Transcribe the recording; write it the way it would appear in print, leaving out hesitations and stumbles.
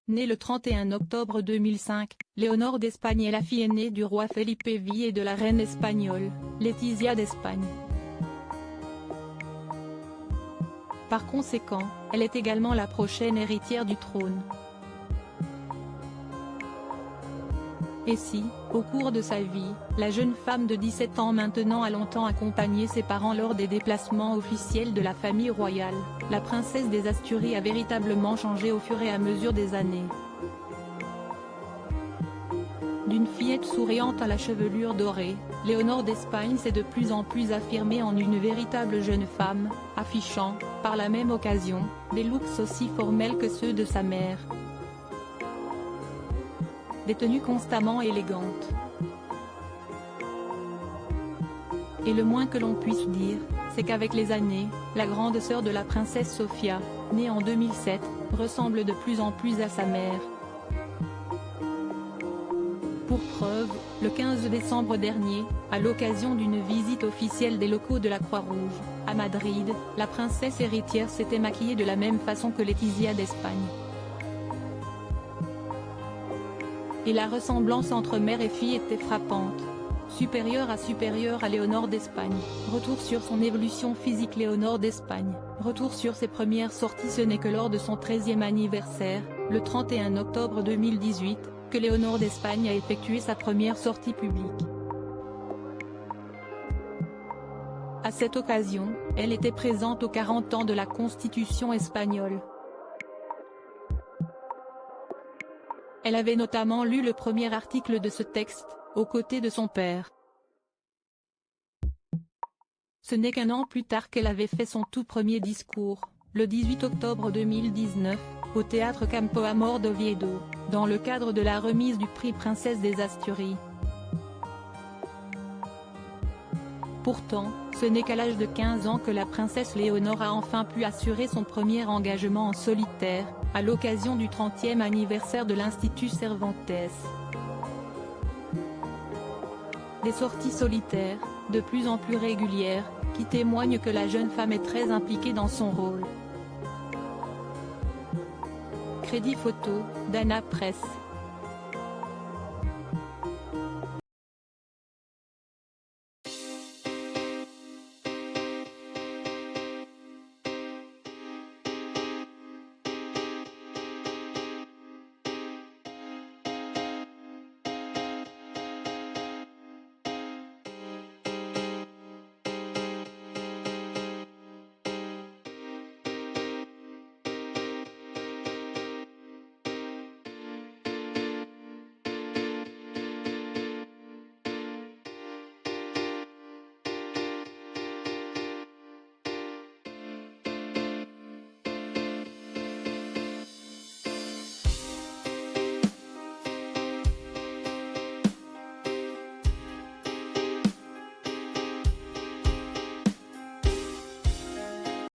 Née le 31 octobre 2005, Léonore d'Espagne est la fille aînée du roi Felipe V et de la reine espagnole, Letizia d'Espagne. Par conséquent, elle est également la prochaine héritière du trône. Et si, au cours de sa vie, la jeune femme de 17 ans maintenant a longtemps accompagné ses parents lors des déplacements officiels de la famille royale, la princesse des Asturies a véritablement changé au fur et à mesure des années. D'une fillette souriante à la chevelure dorée, Léonore d'Espagne s'est de plus en plus affirmée en une véritable jeune femme, affichant, par la même occasion, des looks aussi formels que ceux de sa mère. Des tenues constamment élégantes. Et le moins que l'on puisse dire, c'est qu'avec les années, la grande sœur de la princesse Sofia, née en 2007, ressemble de plus en plus à sa mère. Pour preuve, le 15 décembre dernier, à l'occasion d'une visite officielle des locaux de la Croix-Rouge, à Madrid, la princesse héritière s'était maquillée de la même façon que Letizia d'Espagne. Et la ressemblance entre mère et fille était frappante. Supérieure à Léonore d'Espagne. Retour sur son évolution physique. Léonore d'Espagne, retour sur ses premières sorties. Ce n'est que lors de son 13e anniversaire, le 31 octobre 2018, que Léonore d'Espagne a effectué sa première sortie publique. À cette occasion, elle était présente aux 40 ans de la Constitution espagnole. Elle avait notamment lu le premier article de ce texte, aux côtés de son père. Ce n'est qu'un an plus tard qu'elle avait fait son tout premier discours, le 18 octobre 2019, au théâtre Campo Amor d'Oviedo, dans le cadre de la remise du prix Princesse des Asturies. Pourtant, ce n'est qu'à l'âge de 15 ans que la princesse Léonore a enfin pu assurer son premier engagement en solitaire, à l'occasion du 30e anniversaire de l'Institut Cervantes. Des sorties solitaires, de plus en plus régulières, qui témoignent que la jeune femme est très impliquée dans son rôle. Crédit photo, Dana Press.